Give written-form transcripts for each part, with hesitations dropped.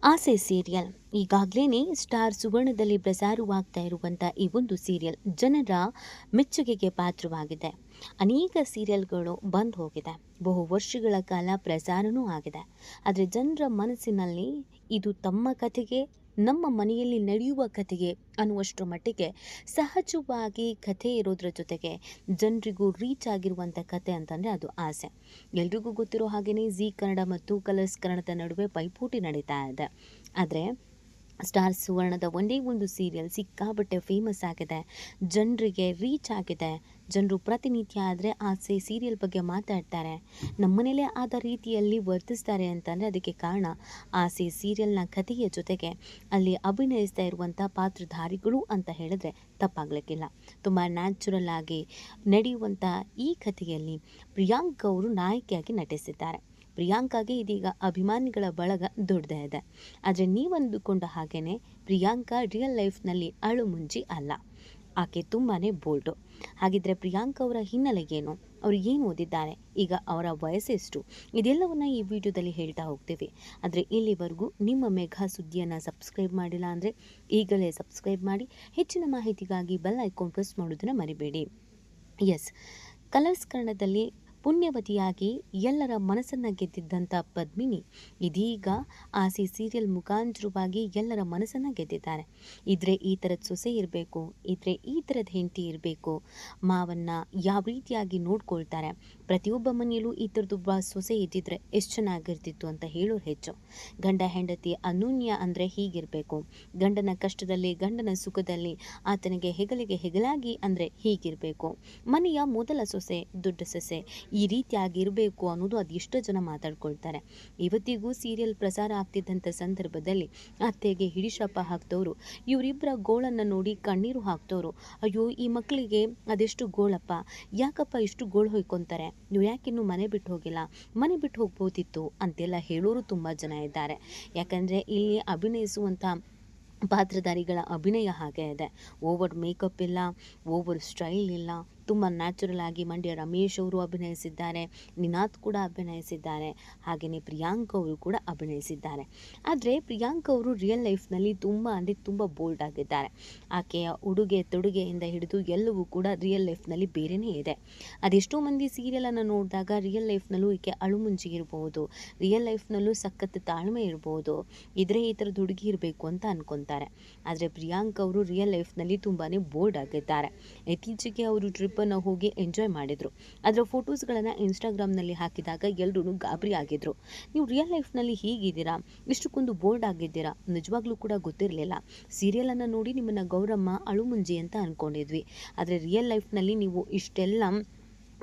ಆಸೆ ಸೀರಿಯಲ್ ಈಗಾಗಲೇ ಸ್ಟಾರ್ ಸುವರ್ಣದಲ್ಲಿ ಪ್ರಸಾರವಾಗ್ತಾ ಇರುವಂಥ ಈ ಒಂದು ಸೀರಿಯಲ್ ಜನರ ಮೆಚ್ಚುಗೆಗೆ ಪಾತ್ರವಾಗಿದೆ. ಅನೇಕ ಸೀರಿಯಲ್ಗಳು ಬಂದು ಹೋಗಿದೆ, ಬಹು ವರ್ಷಗಳ ಕಾಲ ಪ್ರಸಾರನೂ ಆಗಿದೆ. ಆದರೆ ಜನರ ಮನಸ್ಸಿನಲ್ಲಿ ಇದು ತಮ್ಮ ಕಥೆಗೆ, ನಮ್ಮ ಮನೆಯಲ್ಲಿ ನಡೆಯುವ ಕಥೆಗೆ ಅನ್ನುವಷ್ಟರ ಮಟ್ಟಿಗೆ ಸಹಜವಾಗಿ ಕಥೆ ಇರೋದ್ರ ಜೊತೆಗೆ ಜನರಿಗೂ ರೀಚ್ ಆಗಿರುವಂಥ ಕಥೆ ಅಂತಂದರೆ ಅದು ಆಸೆ. ಎಲ್ರಿಗೂ ಗೊತ್ತಿರೋ ಹಾಗೆಯೇ ಜೀ ಕನ್ನಡ ಮತ್ತು ಕಲರ್ಸ್ ಕನ್ನಡದ ನಡುವೆ ಪೈಪೋಟಿ ನಡೀತಾ ಇದೆ. ಆದರೆ ಸ್ಟಾರ್ ಸುವರ್ಣದ ಒಂದೇ ಒಂದು ಸೀರಿಯಲ್ ಸಿಕ್ಕಾಬಟ್ಟೆ ಫೇಮಸ್ ಆಗಿದೆ, ಜನರಿಗೆ ರೀಚ್ ಆಗಿದೆ. ಜನರು ಪ್ರತಿನಿತ್ಯ ಆದರೆ ಆಸೆ ಸೀರಿಯಲ್ ಬಗ್ಗೆ ಮಾತಾಡ್ತಾರೆ, ನಮ್ಮನೇಲೇ ಆದ ರೀತಿಯಲ್ಲಿ ವರ್ತಿಸ್ತಾರೆ ಅಂತಂದರೆ ಅದಕ್ಕೆ ಕಾರಣ ಆಸೆ ಸೀರಿಯಲ್ನ ಕಥೆಯ ಜೊತೆಗೆ ಅಲ್ಲಿ ಅಭಿನಯಿಸ್ತಾ ಇರುವಂಥ ಪಾತ್ರಧಾರಿಗಳು ಅಂತ ಹೇಳಿದ್ರೆ ತಪ್ಪಾಗಲಿಕ್ಕಿಲ್ಲ. ತುಂಬ ನ್ಯಾಚುರಲ್ ಆಗಿ ನಡೆಯುವಂಥ ಈ ಕಥೆಯಲ್ಲಿ ಪ್ರಿಯಾಂಕ್ ಅವರು ನಾಯಕಿಯಾಗಿ ನಟಿಸಿದ್ದಾರೆ. ಪ್ರಿಯಾಂಕಾಗೆ ಇದೀಗ ಅಭಿಮಾನಿಗಳ ಬಳಗ ದೊಡ್ಡದೇ ಇದೆ. ಆದರೆ ನೀವಂದುಕೊಂಡ ಹಾಗೇ ಪ್ರಿಯಾಂಕಾ ರಿಯಲ್ ಲೈಫ್ನಲ್ಲಿ ಅಳುಮುಂಜಿ ಅಲ್ಲ, ಆಕೆ ತುಂಬಾ ಬೋಲ್ಡು. ಹಾಗಿದ್ರೆ ಪ್ರಿಯಾಂಕಾ ಅವರ ಹಿನ್ನೆಲೆ ಏನು, ಅವರು ಏನು ಓದಿದ್ದಾರೆ, ಈಗ ಅವರ ವಯಸ್ಸೆಷ್ಟು, ಇದೆಲ್ಲವನ್ನ ಈ ವಿಡಿಯೋದಲ್ಲಿ ಹೇಳ್ತಾ ಹೋಗ್ತೀವಿ. ಆದರೆ ಇಲ್ಲಿವರೆಗೂ ನಿಮ್ಮ ಮೇಘಾ ಸುದ್ದಿಯನ್ನು ಸಬ್ಸ್ಕ್ರೈಬ್ ಮಾಡಿಲ್ಲ ಅಂದರೆ ಈಗಲೇ ಸಬ್ಸ್ಕ್ರೈಬ್ ಮಾಡಿ. ಹೆಚ್ಚಿನ ಮಾಹಿತಿಗಾಗಿ ಬೆಲ್ ಐಕಾನ್ ಪ್ರೆಸ್ ಮಾಡೋದನ್ನು ಮರಿಬೇಡಿ. ಎಸ್, ಕಲರ್ಸ್ ಕನ್ನಡದಲ್ಲಿ ಪುಣ್ಯವತಿಯಾಗಿ ಎಲ್ಲರ ಮನಸ್ಸನ್ನು ಗೆದ್ದಿದ್ದಂಥ ಪದ್ಮಿನಿ ಇದೀಗ ಆಸೆ ಸೀರಿಯಲ್ ಮುಖಾಂತರವಾಗಿ ಎಲ್ಲರ ಮನಸ್ಸನ್ನು ಗೆದ್ದಿದ್ದಾರೆ. ಇದ್ರೆ ಈ ಥರದ ಸೊಸೆ ಇರಬೇಕು, ಇದ್ರೆ ಈ ಥರದ ಹೆಂಡತಿ ಇರಬೇಕು, ಮಾವನ್ನು ಯಾವ ರೀತಿಯಾಗಿ ನೋಡ್ಕೊಳ್ತಾರೆ, ಪ್ರತಿಯೊಬ್ಬ ಮನೆಯಲ್ಲೂ ಈ ಥರದೊಬ್ಬ ಸೊಸೆ ಇದ್ದಿದ್ರೆ ಎಷ್ಟು ಚೆನ್ನಾಗಿರ್ತಿತ್ತು ಅಂತ ಹೇಳೋರು ಹೆಚ್ಚು. ಗಂಡ ಹೆಂಡತಿ ಅನೂನ್ಯ ಅಂದರೆ ಹೀಗಿರಬೇಕು, ಗಂಡನ ಕಷ್ಟದಲ್ಲಿ ಗಂಡನ ಸುಖದಲ್ಲಿ ಆತನಿಗೆ ಹೆಗಲಿಗೆ ಹೆಗಲಾಗಿ ಅಂದರೆ ಹೀಗಿರಬೇಕು, ಮನೆಯ ಮೊದಲ ಸೊಸೆ ದೊಡ್ಡ ಸೊಸೆ ಈ ರೀತಿಯಾಗಿರಬೇಕು ಅನ್ನೋದು ಅದೆಷ್ಟೋ ಜನ ಮಾತಾಡ್ಕೊಳ್ತಾರೆ. ಇವತ್ತಿಗೂ ಸೀರಿಯಲ್ ಪ್ರಸಾರ ಆಗ್ತಿದ್ದಂಥ ಸಂದರ್ಭದಲ್ಲಿ ಅತ್ತೆಗೆ ಹಿಡಿಶಾಪ ಹಾಕ್ತವ್ರು, ಇವರಿಬ್ಬರ ಗೋಳನ್ನು ನೋಡಿ ಕಣ್ಣೀರು ಹಾಕ್ತವ್ರು. ಅಯ್ಯೋ ಈ ಮಕ್ಕಳಿಗೆ ಅದೆಷ್ಟು ಗೋಳಪ್ಪ, ಯಾಕಪ್ಪ ಇಷ್ಟು ಗೋಳು ಹೊಯ್ಕೊತಾರೆ, ನೀವು ಯಾಕಿನ್ನೂ ಮನೆ ಬಿಟ್ಟು ಹೋಗಿಲ್ಲ, ಮನೆ ಬಿಟ್ಟು ಹೋಗ್ಬೋದಿತ್ತು ಅಂತೆಲ್ಲ ಹೇಳೋರು ತುಂಬ ಜನ ಇದ್ದಾರೆ. ಯಾಕಂದರೆ ಇಲ್ಲಿ ಅಭಿನಯಿಸುವಂಥ ಪಾತ್ರಧಾರಿಗಳ ಅಭಿನಯ ಹಾಗೆ ಇದೆ. ಓವರ್ ಮೇಕಪ್ ಇಲ್ಲ, ಓವರ್ ಸ್ಟೈಲ್ ಇಲ್ಲ, ತುಂಬ ನ್ಯಾಚುರಲ್ ಆಗಿ ಮಂಡ್ಯ ರಮೇಶ್ ಅವರು ಅಭಿನಯಿಸಿದ್ದಾರೆ, ನಿನಾತ್ ಕೂಡ ಅಭಿನಯಿಸಿದ್ದಾರೆ, ಹಾಗೆಯೇ ಪ್ರಿಯಾಂಕ್ ಅವರು ಕೂಡ ಅಭಿನಯಿಸಿದ್ದಾರೆ. ಆದರೆ ಪ್ರಿಯಾಂಕ್ ಅವರು ರಿಯಲ್ ಲೈಫ್ನಲ್ಲಿ ತುಂಬ ಅಂದರೆ ತುಂಬ ಬೋಲ್ಡ್ ಆಗಿದ್ದಾರೆ. ಆಕೆಯ ಉಡುಗೆ ತೊಡುಗೆಯಿಂದ ಹಿಡಿದು ಎಲ್ಲವೂ ಕೂಡ ರಿಯಲ್ ಲೈಫ್ನಲ್ಲಿ ಬೇರೆಯೇ ಇದೆ. ಅದೆಷ್ಟೋ ಮಂದಿ ಸೀರಿಯಲನ್ನು ನೋಡಿದಾಗ ರಿಯಲ್ ಲೈಫ್ನಲ್ಲೂ ಈಕೆ ಅಳುಮುಂಜಿ ಇರ್ಬೋದು, ರಿಯಲ್ ಲೈಫ್ನಲ್ಲೂ ಸಖತ್ ತಾಳ್ಮೆ ಇರ್ಬೋದು, ಇದ್ರೆ ಈ ಥರದ ಹುಡುಗಿ ಇರಬೇಕು ಅಂತ ಅನ್ಕೊತಾರೆ. ಆದರೆ ಪ್ರಿಯಾಂಕ್ ಅವರು ರಿಯಲ್ ಲೈಫ್ನಲ್ಲಿ ತುಂಬಾ ಬೋಲ್ಡ್ ಆಗಿದ್ದಾರೆ. ಇತ್ತೀಚೆಗೆ ಅವರು ಟ್ರಿಪ್ಪನ್ನು ಹೋಗಿ ಎಂಜಾಯ್ ಮಾಡಿದರು. ಅದರ ಫೋಟೋಸ್ಗಳನ್ನು ಇನ್ಸ್ಟಾಗ್ರಾಮ್ನಲ್ಲಿ ಹಾಕಿದಾಗ ಎಲ್ಲರೂ ಗಾಬರಿ ಆಗಿದ್ರು. ನೀವು ರಿಯಲ್ ಲೈಫ್ನಲ್ಲಿ ಹೀಗಿದ್ದೀರಾ, ಇಷ್ಟಕ್ಕೊಂದು ಬೋಲ್ಡ್ ಆಗಿದ್ದೀರಾ, ನಿಜವಾಗ್ಲೂ ಕೂಡ ಗೊತ್ತಿರಲಿಲ್ಲ. ಸೀರಿಯಲನ್ನು ನೋಡಿ ನಿಮ್ಮನ್ನು ಗೌರಮ್ಮ ಅಳುಮುಂಜಿ ಅಂತ ಅಂದ್ಕೊಂಡಿದ್ವಿ, ಆದರೆ ರಿಯಲ್ ಲೈಫ್ನಲ್ಲಿ ನೀವು ಇಷ್ಟೆಲ್ಲ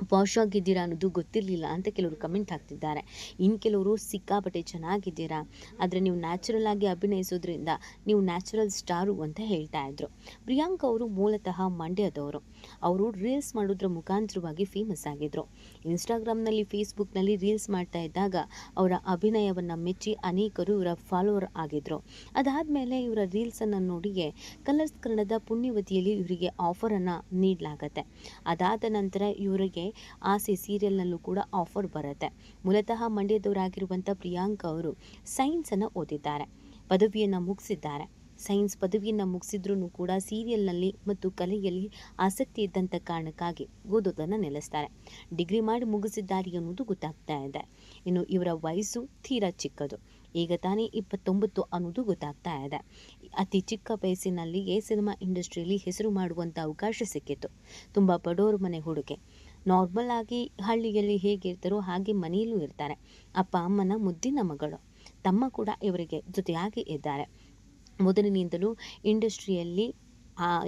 ಪಾಶ್ ಆಗಿದ್ದೀರಾ ಅನ್ನೋದು ಗೊತ್ತಿರಲಿಲ್ಲ ಅಂತ ಕೆಲವರು ಕಮೆಂಟ್ ಹಾಕ್ತಿದ್ದಾರೆ. ಇನ್ನು ಕೆಲವರು ಸಿಕ್ಕಾಪಟ್ಟೆ ಚೆನ್ನಾಗಿದ್ದೀರಾ, ಆದರೆ ನೀವು ನ್ಯಾಚುರಲ್ ಆಗಿ ಅಭಿನಯಿಸೋದ್ರಿಂದ ನೀವು ನ್ಯಾಚುರಲ್ ಸ್ಟಾರು ಅಂತ ಹೇಳ್ತಾ ಇದ್ರು. ಪ್ರಿಯಾಂಕ್ ಅವರು ಮೂಲತಃ ಮಂಡ್ಯದವರು. ಅವರು ರೀಲ್ಸ್ ಮಾಡೋದ್ರ ಮುಖಾಂತರವಾಗಿ ಫೇಮಸ್ ಆಗಿದ್ರು. ಇನ್ಸ್ಟಾಗ್ರಾಮ್ನಲ್ಲಿ ಫೇಸ್ಬುಕ್ನಲ್ಲಿ ರೀಲ್ಸ್ ಮಾಡ್ತಾ ಇದ್ದಾಗ ಅವರ ಅಭಿನಯವನ್ನು ಮೆಚ್ಚಿ ಅನೇಕರು ಇವರ ಫಾಲೋವರ್ ಆಗಿದ್ರು. ಅದಾದಮೇಲೆ ಇವರ ರೀಲ್ಸನ್ನು ನೋಡಿಯೇ ಕಲರ್ಸ್ ಕನ್ನಡದ ಪುಣ್ಯವತಿಯಲ್ಲಿ ಇವರಿಗೆ ಆಫರನ್ನು ನೀಡಲಾಗತ್ತೆ. ಅದಾದ ನಂತರ ಇವರಿಗೆ ಆಸೆ ಸೀರಿಯಲ್ನಲ್ಲೂ ಕೂಡ ಆಫರ್ ಬರುತ್ತೆ. ಮೂಲತಃ ಮಂಡ್ಯದವರಾಗಿರುವಂಥ ಪ್ರಿಯಾಂಕ್ ಅವರು ಸೈನ್ಸನ್ನು ಓದಿದ್ದಾರೆ, ಪದವಿಯನ್ನು ಮುಗಿಸಿದ್ದಾರೆ. ಸೈನ್ಸ್ ಪದವಿಯನ್ನು ಮುಗಿಸಿದ್ರೂ ಕೂಡ ಸೀರಿಯಲ್ನಲ್ಲಿ ಮತ್ತು ಕಲೆಯಲ್ಲಿ ಆಸಕ್ತಿ ಇದ್ದಂಥ ಕಾರಣಕ್ಕಾಗಿ ಓದೋದನ್ನು ನಿಲ್ಲಿಸ್ತಾರೆ. ಡಿಗ್ರಿ ಮಾಡಿ ಮುಗಿಸಿದ್ದಾರೆ ಅನ್ನೋದು ಗೊತ್ತಾಗ್ತಾ ಇದೆ. ಇನ್ನು ಇವರ ವಯಸ್ಸು ತೀರಾ ಚಿಕ್ಕದು, ಈಗ ತಾನೇ 29 ಅನ್ನೋದು ಗೊತ್ತಾಗ್ತಾ ಇದೆ. ಅತಿ ಚಿಕ್ಕ ವಯಸ್ಸಿನಲ್ಲಿಯೇ ಸಿನಿಮಾ ಇಂಡಸ್ಟ್ರಿಯಲ್ಲಿ ಹೆಸರು ಮಾಡುವಂಥ ಅವಕಾಶ ಸಿಕ್ಕಿತ್ತು. ತುಂಬ ಬಡವರ ಮನೆ ಹುಡುಗೆ, ನಾರ್ಮಲ್ ಆಗಿ ಹಳ್ಳಿಯಲ್ಲಿ ಹೇಗಿರ್ತಾರೋ ಹಾಗೆ ಮನೆಯಲ್ಲೂ ಇರ್ತಾರೆ. ಅಪ್ಪ ಅಮ್ಮನ ಮುದ್ದಿನ ಮಗಳು, ತಮ್ಮ ಕೂಡ ಇವರಿಗೆ ಜೊತೆಯಾಗಿ ಇದ್ದಾರೆ. ಮೊದಲಿನಿಂದಲೂ ಇಂಡಸ್ಟ್ರಿಯಲ್ಲಿ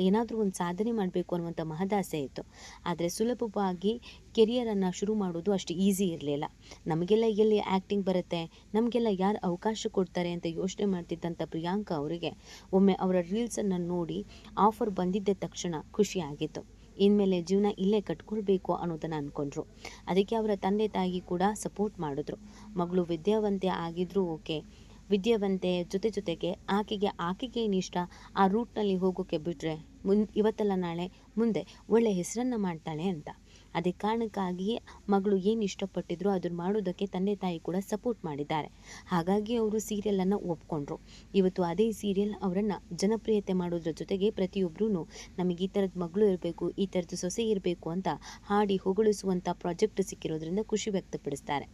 ಏನಾದರೂ ಒಂದು ಸಾಧನೆ ಮಾಡಬೇಕು ಅನ್ನುವಂಥ ಮಹದಾಸೆ ಇತ್ತು. ಆದರೆ ಸುಲಭವಾಗಿ ಕೆರಿಯರನ್ನು ಶುರು ಮಾಡೋದು ಅಷ್ಟು ಈಸಿ ಇರಲಿಲ್ಲ. ನಮಗೆಲ್ಲ ಎಲ್ಲಿ ಆ್ಯಕ್ಟಿಂಗ್ ಬರುತ್ತೆ, ನಮಗೆಲ್ಲ ಯಾರು ಅವಕಾಶ ಕೊಡ್ತಾರೆ ಅಂತ ಯೋಚನೆ ಮಾಡ್ತಿದ್ದಂಥ ಪ್ರಿಯಾಂಕಾ ಅವರಿಗೆ ಒಮ್ಮೆ ಅವರ ರೀಲ್ಸನ್ನು ನೋಡಿ ಆಫರ್ ಬಂದಿದ್ದ ತಕ್ಷಣ ಖುಷಿಯಾಗಿತ್ತು. ಇನ್ಮೇಲೆ ಜೀವನ ಇಲ್ಲೇ ಕಟ್ಕೊಳ್ಬೇಕು ಅನ್ನೋದನ್ನು ಅಂದ್ಕೊಂಡ್ರು. ಅದಕ್ಕೆ ಅವರ ತಂದೆ ತಾಯಿ ಕೂಡ ಸಪೋರ್ಟ್ ಮಾಡಿದ್ರು. ಮಗಳು ವಿದ್ಯಾವಂತೆ ಆಗಿದ್ರೂ ಓಕೆ, ವಿದ್ಯಾವಂತೆ ಜೊತೆಗೆ ಆಕೆಗೆ ಏನಿಷ್ಟ ಆ ರೂಟ್ನಲ್ಲಿ ಹೋಗೋಕ್ಕೆ ಬಿಟ್ಟರೆ ಇವತ್ತಲ್ಲ ನಾಳೆ ಮುಂದೆ ಒಳ್ಳೆ ಹೆಸರನ್ನು ಮಾಡ್ತಾಳೆ ಅಂತ. ಅದೇ ಕಾರಣಕ್ಕಾಗಿಯೇ ಮಗಳು ಏನು ಇಷ್ಟಪಟ್ಟಿದ್ರು ಅದನ್ನು ಮಾಡೋದಕ್ಕೆ ತಂದೆ ತಾಯಿ ಕೂಡ ಸಪೋರ್ಟ್ ಮಾಡಿದ್ದಾರೆ. ಹಾಗಾಗಿ ಅವರು ಸೀರಿಯಲನ್ನು ಒಪ್ಕೊಂಡ್ರು. ಇವತ್ತು ಅದೇ ಸೀರಿಯಲ್ ಅವರನ್ನು ಜನಪ್ರಿಯತೆ ಮಾಡೋದ್ರ ಜೊತೆಗೆ ಪ್ರತಿಯೊಬ್ಬರೂ ನಮಗೆ ಈ ಥರದ ಮಗಳು ಇರಬೇಕು, ಈ ಥರದ್ದು ಸೊಸೆ ಇರಬೇಕು ಅಂತ ಹಾಡಿ ಹೊಗಳಿಸುವಂಥ ಪ್ರಾಜೆಕ್ಟ್ ಸಿಕ್ಕಿರೋದ್ರಿಂದ ಖುಷಿ ವ್ಯಕ್ತಪಡಿಸ್ತಾರೆ.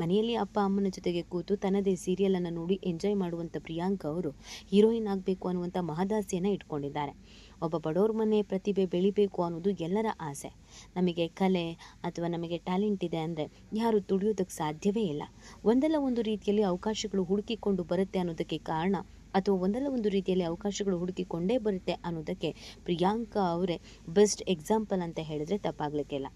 ಮನೆಯಲ್ಲಿ ಅಪ್ಪ ಅಮ್ಮನ ಜೊತೆಗೆ ಕೂತು ತನ್ನದೇ ಸೀರಿಯಲನ್ನು ನೋಡಿ ಎಂಜಾಯ್ ಮಾಡುವಂಥ ಪ್ರಿಯಾಂಕಾ ಅವರು ಹೀರೋಯಿನ್ ಆಗಬೇಕು ಅನ್ನುವಂಥ ಮಹದಾಸೆಯನ್ನು ಇಟ್ಕೊಂಡಿದ್ದಾರೆ. ಒಬ್ಬ ಬಡವ್ರ ಮನೆ ಪ್ರತಿಭೆ ಬೆಳಿಬೇಕು ಅನ್ನೋದು ಎಲ್ಲರ ಆಸೆ. ನಮಗೆ ಕಲೆ ಅಥವಾ ನಮಗೆ ಟ್ಯಾಲೆಂಟ್ ಇದೆ ಅಂದರೆ ಯಾರು ತುಳಿಯೋದಕ್ಕೆ ಸಾಧ್ಯವೇ ಇಲ್ಲ. ಒಂದಲ್ಲ ಒಂದು ರೀತಿಯಲ್ಲಿ ಅವಕಾಶಗಳು ಹುಡುಕಿಕೊಂಡು ಬರುತ್ತೆ ಅನ್ನೋದಕ್ಕೆ ಕಾರಣ, ಅಥವಾ ಒಂದಲ್ಲ ಒಂದು ರೀತಿಯಲ್ಲಿ ಅವಕಾಶಗಳು ಹುಡುಕಿಕೊಂಡೇ ಬರುತ್ತೆ ಅನ್ನೋದಕ್ಕೆ ಪ್ರಿಯಾಂಕಾ ಅವರೇ ಬೆಸ್ಟ್ ಎಕ್ಸಾಂಪಲ್ ಅಂತ ಹೇಳಿದ್ರೆ ತಪ್ಪಾಗಲಿಕ್ಕಿಲ್ಲ.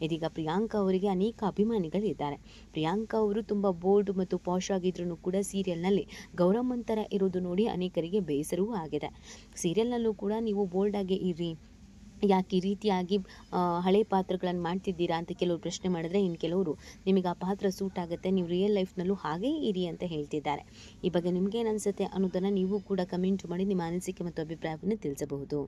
ಇದೀಗ ಪ್ರಿಯಾಂಕಾ ಅವರಿಗೆ ಅನೇಕ ಅಭಿಮಾನಿಗಳಿದ್ದಾರೆ. ಪ್ರಿಯಾಂಕಾ ಅವರು ತುಂಬ ಬೋಲ್ಡ್ ಮತ್ತು ಪಾಶ್ ಆಗಿದ್ರೂ ಕೂಡ ಸೀರಿಯಲ್ನಲ್ಲಿ ಗೌರಮ್ಮಂತರ ಇರೋದು ನೋಡಿ ಅನೇಕರಿಗೆ ಬೇಸರವೂ ಆಗಿದೆ. ಸೀರಿಯಲ್ನಲ್ಲೂ ಕೂಡ ನೀವು ಬೋಲ್ಡಾಗಿ ಇರಿ, ಯಾಕೆ ಈ ರೀತಿಯಾಗಿ ಹಳೆ ಪಾತ್ರಗಳನ್ನು ಮಾಡ್ತಿದ್ದೀರಾ ಅಂತ ಕೆಲವರು ಪ್ರಶ್ನೆ ಮಾಡಿದ್ರೆ, ಇನ್ನು ಕೆಲವರು ನಿಮಗೆ ಆ ಪಾತ್ರ ಸೂಟ್ ಆಗುತ್ತೆ, ನೀವು ರಿಯಲ್ ಲೈಫ್ನಲ್ಲೂ ಹಾಗೇ ಇರಿ ಅಂತ ಹೇಳ್ತಿದ್ದಾರೆ. ಈ ಬಗ್ಗೆ ನಿಮಗೇನು ಅನಿಸುತ್ತೆ ಅನ್ನೋದನ್ನು ನೀವು ಕೂಡ ಕಮೆಂಟ್ ಮಾಡಿ ನಿಮ್ಮ ಅನಿಸಿಕೆ ಮತ್ತು ಅಭಿಪ್ರಾಯವನ್ನು ತಿಳಿಸಬಹುದು.